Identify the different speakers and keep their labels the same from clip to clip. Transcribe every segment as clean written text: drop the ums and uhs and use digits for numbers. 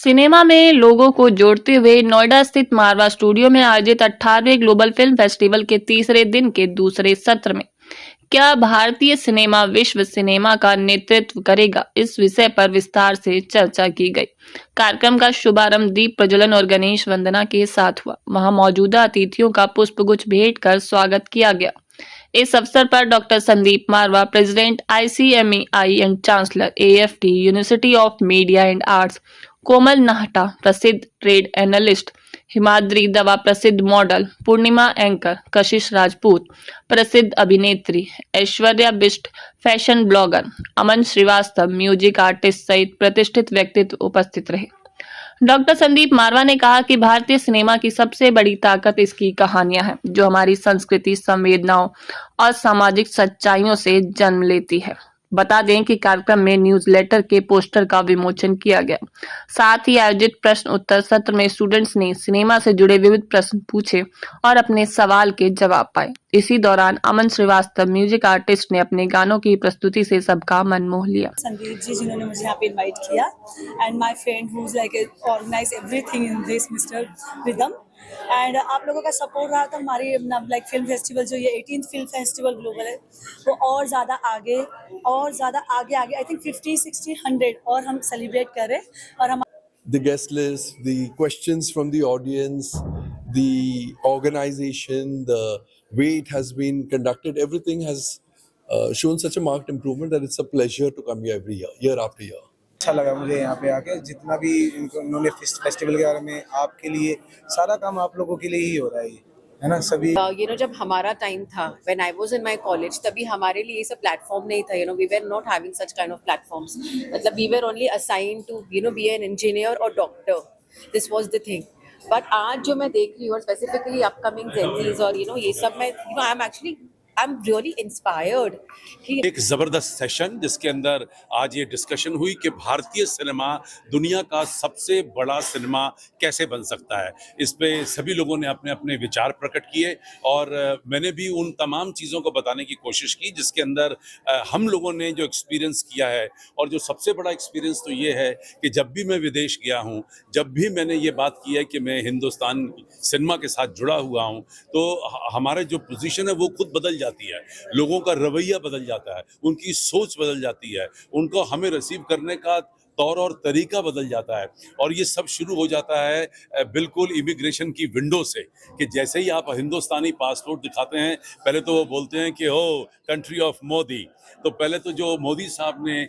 Speaker 1: Cinema में लोगों को जोड़ते हुए नोएडा स्थित मारवा स्टूडियो में आयोजित 18वें ग्लोबल फिल्म फेस्टिवल के तीसरे दिन के दूसरे सत्र में क्या भारतीय सिनेमा विश्व सिनेमा का नेतृत्व करेगा, इस विषय पर विस्तार से चर्चा की गई। कार्यक्रम का शुभारंभ दीप प्रज्वलन और गणेश वंदना के साथ हुआ। वहां मौजूदा अतिथियों का पुष्पगुच्छ भेंट कर स्वागत किया गया। इस अवसर पर doctor Sandeep Marwah, president ICMEI and chancellor AFT university of media and arts, Komal Nahata प्रसिद्ध ट्रेड एनालिस्ट, हिमाद्री दवा प्रसिद्ध मॉडल, पूर्णिमा एंकर, कशिश राजपूत प्रसिद्ध अभिनेत्री, ऐश्वर्या बिष्ट फैशन ब्लॉगर, अमन श्रीवास्तव म्यूजिक आर्टिस्ट सहित प्रतिष्ठित व्यक्तित्व उपस्थित रहे। डॉक्टर संदीप मारवा ने कहा कि भारतीय सिनेमा की सबसे बड़ी ताकत इसकी कहानियां हैं, जो हमारी संस्कृति, संवेदनाओं और सामाजिक सच्चाइयों से जन्म लेती है। बता दें कि कार्यक्रम में न्यूज़लेटर के पोस्टर का विमोचन किया गया। साथ ही आयोजित प्रश्न उत्तर सत्र में स्टूडेंट्स ने सिनेमा से जुड़े विविध प्रश्न पूछे और अपने सवाल के जवाब पाए। इसी दौरान अमन श्रीवास्तव म्यूजिक आर्टिस्ट ने अपने गानों की प्रस्तुति से सबका मन मोह लिया।
Speaker 2: संदीप जी जिन्होंने मुझे यहाँ पे इनवाइट किया and my friend who is like organize everything in this mister Ridham and आप लोगों का सपोर्ट रहा तो हमारी लाइक फिल्म फेस्टिवल जो ये 18th फिल्म फेस्टिवल ग्लोबल है वो और ज़्यादा आगे आई थिंक 50, 60, 100 और हम सेलिब्रेट करें और हम
Speaker 3: the guest list, the questions from the audience, the organization, the way it has been conducted, everything has shown such a marked improvement that it's a pleasure to come here every year after year.
Speaker 4: अच्छा लगा मुझे यहाँ पे आके, जितना भी इन्होंने festival के बारे में आपके लिए सारा काम आप लोगों के लिए ही हो रहा है ना सभी।
Speaker 5: जब हमारा टाइम था when I was in my college, तभी हमारे लिए ये सब प्लेटफॉर्म नहीं था। We were not having such kind of platforms. मतलब we were only assigned to be an engineer और doctor, this was the thing. But आज जो मैं देख रही हूँ स्पेसिफिकली अपकमिंग जेनजीज और ये सब मैं आई एम रियली इंस्पायर्ड कि
Speaker 6: एक जबरदस्त सेशन जिसके अंदर आज ये डिस्कशन हुई कि भारतीय सिनेमा दुनिया का सबसे बड़ा सिनेमा कैसे बन सकता है। इस पे सभी लोगों ने अपने अपने विचार प्रकट किए और मैंने भी उन तमाम चीज़ों को बताने की कोशिश की जिसके अंदर हम लोगों ने जो एक्सपीरियंस किया है। और जो सबसे बड़ा एक्सपीरियंस तो ये है कि जब भी मैं विदेश गया हूँ, जब भी मैंने ये बात की है कि मैं हिंदुस्तान सिनेमा के साथ जुड़ा हुआ हूँ, तो हमारा जो पोजीशन है वो खुद बदल जाती है, लोगों का रवैया बदल जाता है, उनकी सोच बदल जाती है, उनको हमें रिसीव करने का तौर और तरीका बदल जाता है। और ये सब शुरू हो जाता है बिल्कुल इमिग्रेशन की विंडो से, कि जैसे ही आप हिंदुस्तानी पासपोर्ट दिखाते हैं, पहले तो वो बोलते हैं कि हो कंट्री ऑफ मोदी। तो पहले तो जो मोदी साहब ने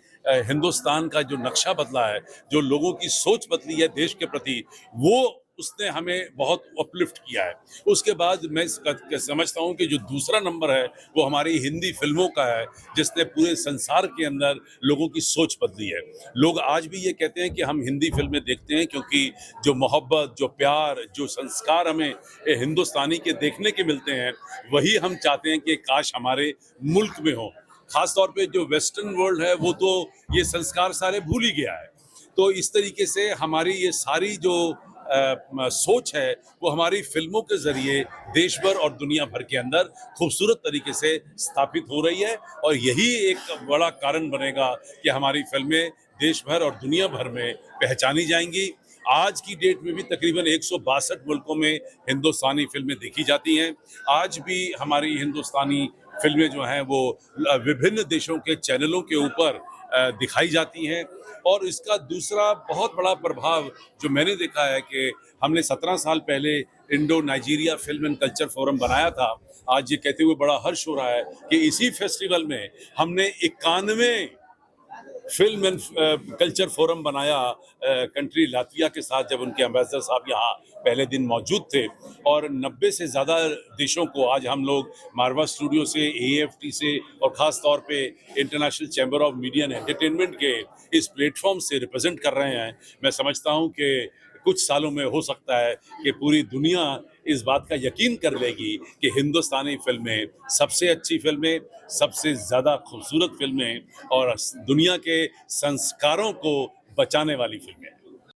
Speaker 6: हिंदुस्तान का जो नक्शा बदला है, जो लोगों की सोच बदली है देश के प्रति, वो उसने हमें बहुत अपलिफ्ट किया है। उसके बाद मैं समझता हूँ कि जो दूसरा नंबर है वो हमारी हिंदी फिल्मों का है, जिसने पूरे संसार के अंदर लोगों की सोच बदली है। लोग आज भी ये कहते हैं कि हम हिंदी फिल्में देखते हैं क्योंकि जो मोहब्बत, जो प्यार, जो संस्कार हमें हिंदुस्तानी के देखने के मिलते हैं, वही हम चाहते हैं कि काश हमारे मुल्क में हो। खास तौर पे जो वेस्टर्न वर्ल्ड है वो तो ये संस्कार सारे भूल ही गया है। तो इस तरीके से हमारी ये सारी जो सोच है वो हमारी फिल्मों के जरिए देश भर और दुनिया भर के अंदर खूबसूरत तरीके से स्थापित हो रही है। और यही एक बड़ा कारण बनेगा कि हमारी फिल्में देश भर और दुनिया भर में पहचानी जाएंगी। आज की डेट में भी तकरीबन 162 मुल्कों में हिंदुस्तानी फिल्में देखी जाती हैं। आज भी हमारी हिंदुस्तानी फिल्में जो हैं वो विभिन्न देशों के चैनलों के ऊपर दिखाई जाती हैं। और इसका दूसरा बहुत बड़ा प्रभाव जो मैंने देखा है कि हमने 17 साल पहले Indo Nigeria film and culture forum बनाया था। आज ये कहते हुए बड़ा हर्ष हो रहा है कि इसी फेस्टिवल में हमने 91 फिल्म एंड कल्चर फोरम बनाया कंट्री लातविया के साथ, जब उनके एम्बेसडर साहब यहाँ पहले दिन मौजूद थे। और 90 से ज़्यादा देशों को आज हम लोग मारवा स्टूडियो से, AFT से और ख़ास तौर पे international chamber of media and entertainment के इस प्लेटफॉर्म से रिप्रेजेंट कर रहे हैं। मैं समझता हूँ कि कुछ सालों में हो सकता है कि पूरी दुनिया इस बात का यकीन कर लेगी कि हिंदुस्तानी फिल्में सबसे अच्छी फिल्में, सबसे ज़्यादा खूबसूरत फिल्में और दुनिया के संस्कारों को बचाने वाली फिल्में।